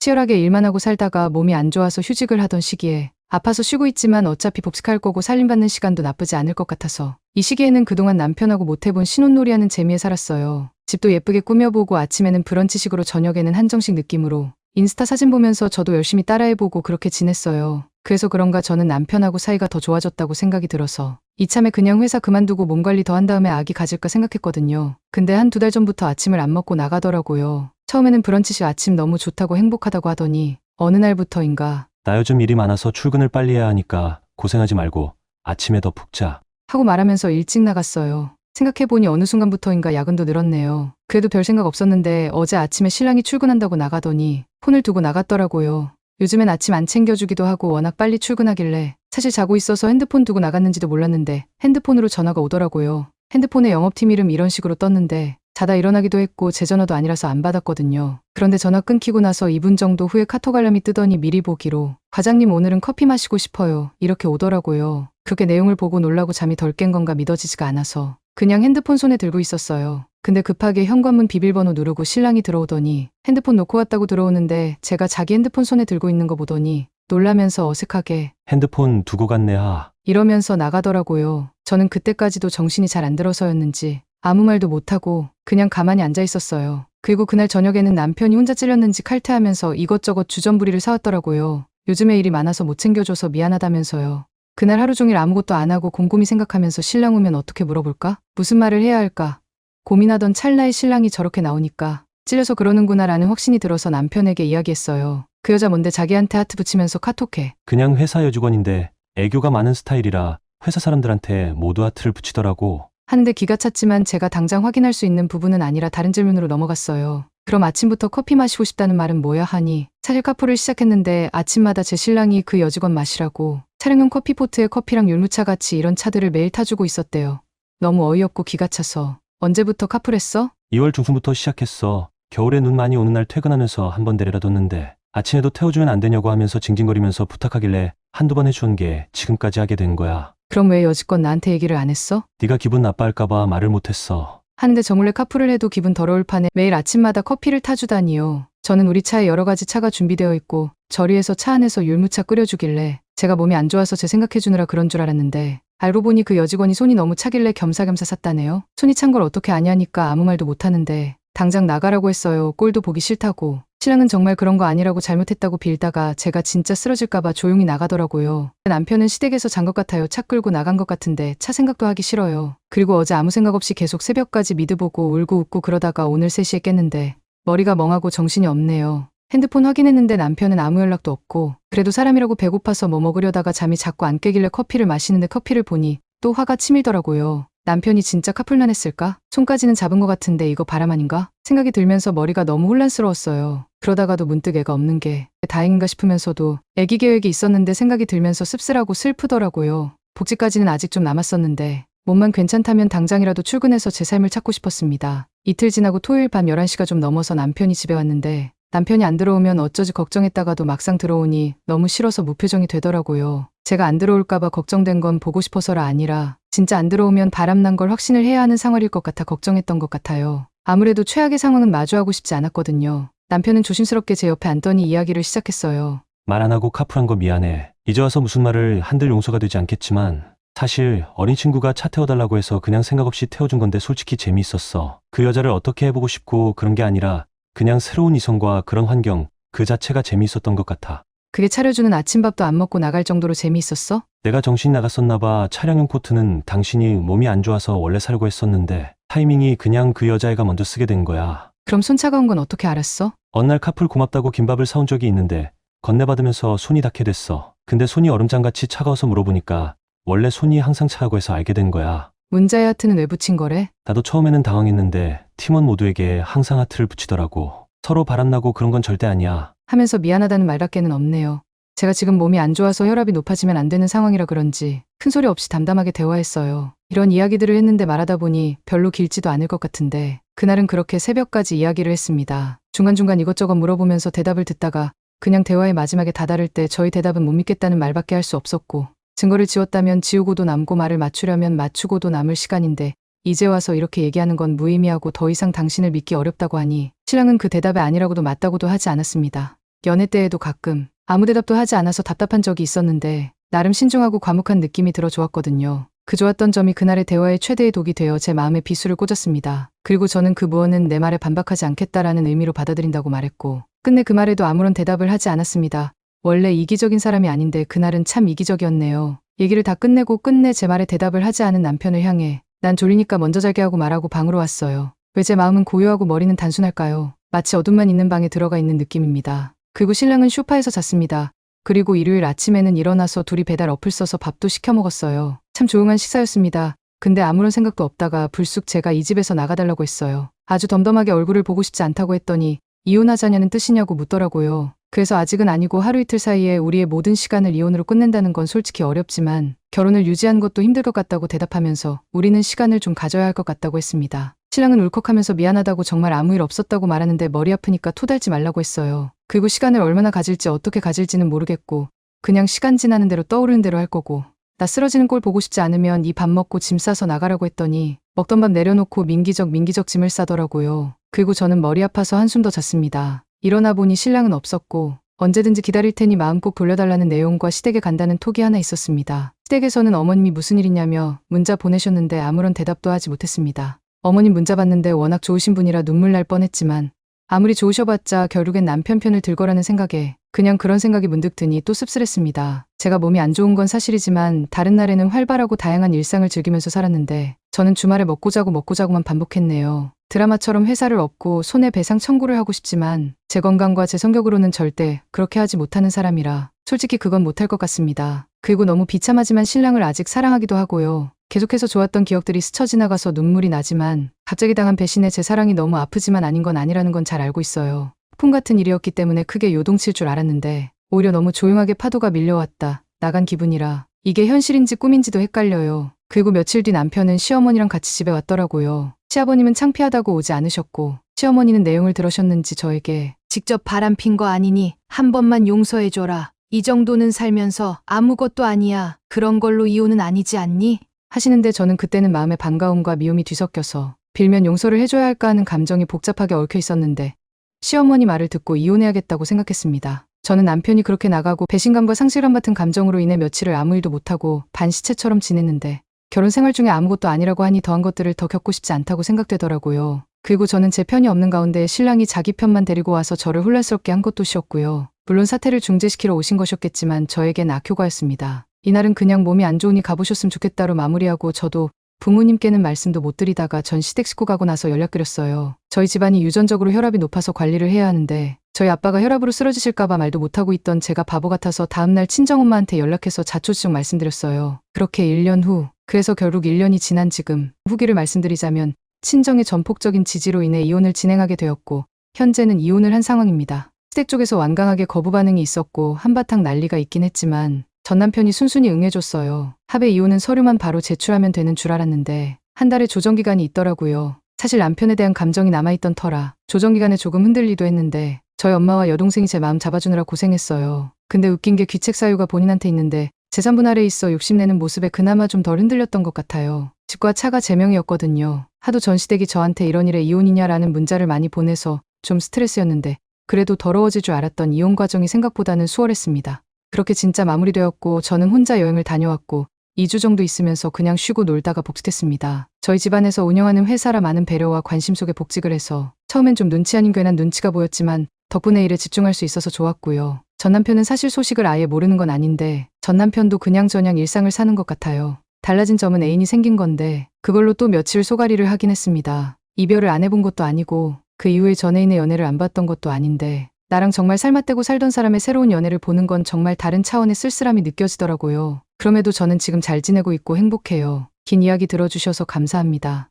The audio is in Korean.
치열하게 일만 하고 살다가 몸이 안 좋아서 휴직을 하던 시기에 아파서 쉬고 있지만 어차피 복직할 거고 살림받는 시간도 나쁘지 않을 것 같아서 이 시기에는 그동안 남편하고 못해본 신혼놀이하는 재미에 살았어요. 집도 예쁘게 꾸며보고 아침에는 브런치식으로 저녁에는 한정식 느낌으로 인스타 사진 보면서 저도 열심히 따라해보고 그렇게 지냈어요. 그래서 그런가 저는 남편하고 사이가 더 좋아졌다고 생각이 들어서 이참에 그냥 회사 그만두고 몸 관리 더 한 다음에 아기 가질까 생각했거든요. 근데 한 2달 전부터 아침을 안 먹고 나가더라고요. 처음에는 브런치식 아침 너무 좋다고 행복하다고 하더니 어느 날부터인가 나 요즘 일이 많아서 출근을 빨리 해야 하니까 고생하지 말고 아침에 더 푹 자. 하고 말하면서 일찍 나갔어요. 생각해보니 어느 순간부터인가 야근도 늘었네요. 그래도 별 생각 없었는데 어제 아침에 신랑이 출근한다고 나가더니 폰을 두고 나갔더라고요. 요즘엔 아침 안 챙겨주기도 하고 워낙 빨리 출근하길래 사실 자고 있어서 핸드폰 두고 나갔는지도 몰랐는데 핸드폰으로 전화가 오더라고요. 핸드폰에 영업팀 이름 이런 식으로 떴는데 자다 일어나기도 했고 제 전화도 아니라서 안 받았거든요. 그런데 전화 끊기고 나서 2분 정도 후에 카톡 알람이 뜨더니 미리 보기로 과장님 오늘은 커피 마시고 싶어요. 이렇게 오더라고요. 그렇게 내용을 보고 놀라고 잠이 덜 깬 건가 믿어지지가 않아서 그냥 핸드폰 손에 들고 있었어요. 근데 급하게 현관문 비밀번호 누르고 신랑이 들어오더니 핸드폰 놓고 왔다고 들어오는데 제가 자기 핸드폰 손에 들고 있는 거 보더니 놀라면서 어색하게 핸드폰 두고 갔네 하. 이러면서 나가더라고요. 저는 그때까지도 정신이 잘 안 들어서였는지 아무 말도 못하고 그냥 가만히 앉아 있었어요. 그리고 그날 저녁에는 남편이 혼자 찔렸는지 칼퇴하면서 이것저것 주전부리를 사왔더라고요. 요즘에 일이 많아서 못 챙겨줘서 미안하다면서요. 그날 하루 종일 아무것도 안 하고 곰곰이 생각하면서 신랑 오면 어떻게 물어볼까? 무슨 말을 해야 할까? 고민하던 찰나에 신랑이 저렇게 나오니까 찔려서 그러는구나 라는 확신이 들어서 남편에게 이야기했어요. 그 여자 뭔데 자기한테 하트 붙이면서 카톡해. 그냥 회사 여직원인데 애교가 많은 스타일이라 회사 사람들한테 모두 하트를 붙이더라고. 하는데 기가 찼지만 제가 당장 확인할 수 있는 부분은 아니라 다른 질문으로 넘어갔어요. 그럼 아침부터 커피 마시고 싶다는 말은 뭐야 하니 사실 카풀을 시작했는데 아침마다 제 신랑이 그 여직원 마시라고 차량용 커피포트에 커피랑 율무차 같이 이런 차들을 매일 타주고 있었대요. 너무 어이없고 기가 차서 언제부터 카풀했어? 2월 중순부터 시작했어. 겨울에 눈 많이 오는 날 퇴근하면서 한 번 데려다 뒀는데 아침에도 태워주면 안 되냐고 하면서 징징거리면서 부탁하길래 한두 번 해주는 게 지금까지 하게 된 거야. 그럼 왜 여지껏 나한테 얘기를 안 했어? 네가 기분 나빠할까봐 말을 못했어. 하는데 저 몰래 카풀을 해도 기분 더러울 판에 매일 아침마다 커피를 타주다니요. 저는 우리 차에 여러 가지 차가 준비되어 있고 저리에서 차 안에서 율무차 끓여주길래 제가 몸이 안 좋아서 제 생각해주느라 그런 줄 알았는데 알고 보니 그 여직원이 손이 너무 차길래 겸사겸사 샀다네요. 손이 찬 걸 어떻게 아냐니까 아무 말도 못하는데 당장 나가라고 했어요. 꼴도 보기 싫다고. 신랑은 정말 그런 거 아니라고 잘못했다고 빌다가 제가 진짜 쓰러질까봐 조용히 나가더라고요. 남편은 시댁에서 잔 것 같아요. 차 끌고 나간 것 같은데 차 생각도 하기 싫어요. 그리고 어제 아무 생각 없이 계속 새벽까지 미드 보고 울고 웃고 그러다가 오늘 3시에 깼는데 머리가 멍하고 정신이 없네요. 핸드폰 확인했는데 남편은 아무 연락도 없고 그래도 사람이라고 배고파서 뭐 먹으려다가 잠이 자꾸 안 깨길래 커피를 마시는데 커피를 보니 또 화가 치밀더라고요. 남편이 진짜 카풀만 했을까? 손까지는 잡은 것 같은데 이거 바람 아닌가? 생각이 들면서 머리가 너무 혼란스러웠어요. 그러다가도 문득 애가 없는 게 다행인가 싶으면서도 애기 계획이 있었는데 생각이 들면서 씁쓸하고 슬프더라고요. 복직까지는 아직 좀 남았었는데 몸만 괜찮다면 당장이라도 출근해서 제 삶을 찾고 싶었습니다. 이틀 지나고 토요일 밤 11시가 좀 넘어서 남편이 집에 왔는데 남편이 안 들어오면 어쩌지 걱정했다가도 막상 들어오니 너무 싫어서 무표정이 되더라고요. 제가 안 들어올까봐 걱정된 건 보고 싶어서라 아니라 진짜 안 들어오면 바람난 걸 확신을 해야 하는 상황일 것 같아 걱정했던 것 같아요. 아무래도 최악의 상황은 마주하고 싶지 않았거든요. 남편은 조심스럽게 제 옆에 앉더니 이야기를 시작했어요. 말 안 하고 카풀한 거 미안해. 이제 와서 무슨 말을 한들 용서가 되지 않겠지만 사실 어린 친구가 차 태워달라고 해서 그냥 생각 없이 태워준 건데 솔직히 재미있었어. 그 여자를 어떻게 해보고 싶고 그런 게 아니라 그냥 새로운 이성과 그런 환경 그 자체가 재미있었던 것 같아. 그게 차려주는 아침밥도 안 먹고 나갈 정도로 재미있었어? 내가 정신이 나갔었나 봐. 차량용 코트는 당신이 몸이 안 좋아서 원래 사려고 했었는데 타이밍이 그냥 그 여자애가 먼저 쓰게 된 거야. 그럼 손 차가운 건 어떻게 알았어? 어느 날 카풀 고맙다고 김밥을 사온 적이 있는데 건네받으면서 손이 닿게 됐어. 근데 손이 얼음장같이 차가워서 물어보니까 원래 손이 항상 차가고 해서 알게 된 거야. 문자에 하트는 왜 붙인 거래? 나도 처음에는 당황했는데 팀원 모두에게 항상 하트를 붙이더라고. 서로 바람나고 그런 건 절대 아니야. 하면서 미안하다는 말밖에는 없네요. 제가 지금 몸이 안 좋아서 혈압이 높아지면 안 되는 상황이라 그런지 큰소리 없이 담담하게 대화했어요. 이런 이야기들을 했는데 말하다 보니 별로 길지도 않을 것 같은데 그날은 그렇게 새벽까지 이야기를 했습니다. 중간중간 이것저것 물어보면서 대답을 듣다가 그냥 대화의 마지막에 다다를 때 저희 대답은 못 믿겠다는 말밖에 할 수 없었고 증거를 지웠다면 지우고도 남고 말을 맞추려면 맞추고도 남을 시간인데 이제 와서 이렇게 얘기하는 건 무의미하고 더 이상 당신을 믿기 어렵다고 하니 신랑은 그 대답에 아니라고도 맞다고도 하지 않았습니다. 연애 때에도 가끔 아무 대답도 하지 않아서 답답한 적이 있었는데 나름 신중하고 과묵한 느낌이 들어 좋았거든요. 그 좋았던 점이 그날의 대화의 최대의 독이 되어 제 마음에 비수를 꽂았습니다. 그리고 저는 그 무언은 내 말에 반박하지 않겠다라는 의미로 받아들인다고 말했고 끝내 그 말에도 아무런 대답을 하지 않았습니다. 원래 이기적인 사람이 아닌데 그날은 참 이기적이었네요. 얘기를 다 끝내고 끝내 제 말에 대답을 하지 않은 남편을 향해 난 졸리니까 먼저 잘게 하고 말하고 방으로 왔어요. 왜 제 마음은 고요하고 머리는 단순할까요? 마치 어둠만 있는 방에 들어가 있는 느낌입니다. 그리고 신랑은 소파에서 잤습니다. 그리고 일요일 아침에는 일어나서 둘이 배달 어플 써서 밥도 시켜 먹었어요. 참 조용한 식사였습니다. 근데 아무런 생각도 없다가 불쑥 제가 이 집에서 나가달라고 했어요. 아주 덤덤하게 얼굴을 보고 싶지 않다고 했더니 이혼하자냐는 뜻이냐고 묻더라고요. 그래서 아직은 아니고 하루 이틀 사이에 우리의 모든 시간을 이혼으로 끝낸다는 건 솔직히 어렵지만 결혼을 유지하는 것도 힘들 것 같다고 대답하면서 우리는 시간을 좀 가져야 할 것 같다고 했습니다. 신랑은 울컥하면서 미안하다고 정말 아무 일 없었다고 말하는데 머리 아프니까 토달지 말라고 했어요. 그리고 시간을 얼마나 가질지 어떻게 가질지는 모르겠고 그냥 시간 지나는 대로 떠오르는 대로 할 거고 나 쓰러지는 꼴 보고 싶지 않으면 이 밥 먹고 짐 싸서 나가라고 했더니 먹던 밥 내려놓고 민기적 짐을 싸더라고요. 그리고 저는 머리 아파서 한숨 더 잤습니다. 일어나 보니 신랑은 없었고 언제든지 기다릴 테니 마음 꼭 돌려달라는 내용과 시댁에 간다는 톡이 하나 있었습니다. 시댁에서는 어머님이 무슨 일이냐며 문자 보내셨는데 아무런 대답도 하지 못했습니다. 어머님 문자 봤는데 워낙 좋으신 분이라 눈물 날 뻔했지만 아무리 좋으셔봤자 결국엔 남편 편을 들거라는 생각에 그냥 그런 생각이 문득 드니 또 씁쓸했습니다. 제가 몸이 안 좋은 건 사실이지만 다른 날에는 활발하고 다양한 일상을 즐기면서 살았는데 저는 주말에 먹고 자고만 반복했네요. 드라마처럼 회사를 업고 손해배상 청구를 하고 싶지만 제 건강과 제 성격으로는 절대 그렇게 하지 못하는 사람이라 솔직히 그건 못할 것 같습니다. 그리고 너무 비참하지만 신랑을 아직 사랑하기도 하고요. 계속해서 좋았던 기억들이 스쳐 지나가서 눈물이 나지만 갑자기 당한 배신에 제 사랑이 너무 아프지만 아닌 건 아니라는 건 잘 알고 있어요. 폭풍 같은 일이었기 때문에 크게 요동칠 줄 알았는데 오히려 너무 조용하게 파도가 밀려왔다. 나간 기분이라 이게 현실인지 꿈인지도 헷갈려요. 그리고 며칠 뒤 남편은 시어머니랑 같이 집에 왔더라고요. 시아버님은 창피하다고 오지 않으셨고 시어머니는 내용을 들으셨는지 저에게 직접 바람핀 거 아니니 한 번만 용서해줘라. 이 정도는 살면서 아무것도 아니야. 그런 걸로 이혼은 아니지 않니? 하시는데 저는 그때는 마음에 반가움과 미움이 뒤섞여서 빌면 용서를 해줘야 할까 하는 감정이 복잡하게 얽혀 있었는데 시어머니 말을 듣고 이혼해야겠다고 생각했습니다. 저는 남편이 그렇게 나가고 배신감과 상실감 같은 감정으로 인해 며칠을 아무 일도 못하고 반시체처럼 지냈는데 결혼 생활 중에 아무것도 아니라고 하니 더한 것들을 더 겪고 싶지 않다고 생각되더라고요. 그리고 저는 제 편이 없는 가운데 신랑이 자기 편만 데리고 와서 저를 혼란스럽게 한 것도 쉬었고요. 물론 사태를 중재시키러 오신 것이었겠지만 저에겐 악효과였습니다. 이날은 그냥 몸이 안 좋으니 가보셨으면 좋겠다로 마무리하고 저도 부모님께는 말씀도 못 드리다가 전 시댁 식구 가고 나서 연락드렸어요. 저희 집안이 유전적으로 혈압이 높아서 관리를 해야 하는데 저희 아빠가 혈압으로 쓰러지실까봐 말도 못하고 있던 제가 바보 같아서 다음날 친정엄마한테 연락해서 자초지종 말씀드렸어요. 그렇게 1년 후, 그래서 결국 1년이 지난 지금 후기를 말씀드리자면 친정의 전폭적인 지지로 인해 이혼을 진행하게 되었고 현재는 이혼을 한 상황입니다. 시댁 쪽에서 완강하게 거부 반응이 있었고 한바탕 난리가 있긴 했지만 전 남편이 순순히 응해줬어요. 합의 이혼은 서류만 바로 제출하면 되는 줄 알았는데 한 달의 조정기간이 있더라고요. 사실 남편에 대한 감정이 남아있던 터라 조정기간에 조금 흔들리도 했는데 저희 엄마와 여동생이 제 마음 잡아주느라 고생했어요. 근데 웃긴 게 귀책 사유가 본인한테 있는데 재산분 할에 있어 욕심내는 모습에 그나마 좀 덜 흔들렸던 것 같아요. 집과 차가 제 명이었거든요. 하도 전 시댁이 저한테 이런 일에 이혼이냐라는 문자를 많이 보내서 좀 스트레스였는데 그래도 더러워질 줄 알았던 이혼 과정이 생각보다는 수월했습니다. 그렇게 진짜 마무리되었고 저는 혼자 여행을 다녀왔고 2주 정도 있으면서 그냥 쉬고 놀다가 복직했습니다. 저희 집안에서 운영하는 회사라 많은 배려와 관심 속에 복직을 해서 처음엔 좀 눈치 아닌 괜한 눈치가 보였지만 덕분에 일에 집중할 수 있어서 좋았고요. 전 남편은 사실 소식을 아예 모르는 건 아닌데 전 남편도 그냥저냥 일상을 사는 것 같아요. 달라진 점은 애인이 생긴 건데 그걸로 또 며칠 소가리를 하긴 했습니다. 이별을 안 해본 것도 아니고 그 이후에 전 애인의 연애를 안 봤던 것도 아닌데 나랑 정말 살맛대고 살던 사람의 새로운 연애를 보는 건 정말 다른 차원의 쓸쓸함이 느껴지더라고요. 그럼에도 저는 지금 잘 지내고 있고 행복해요. 긴 이야기 들어주셔서 감사합니다.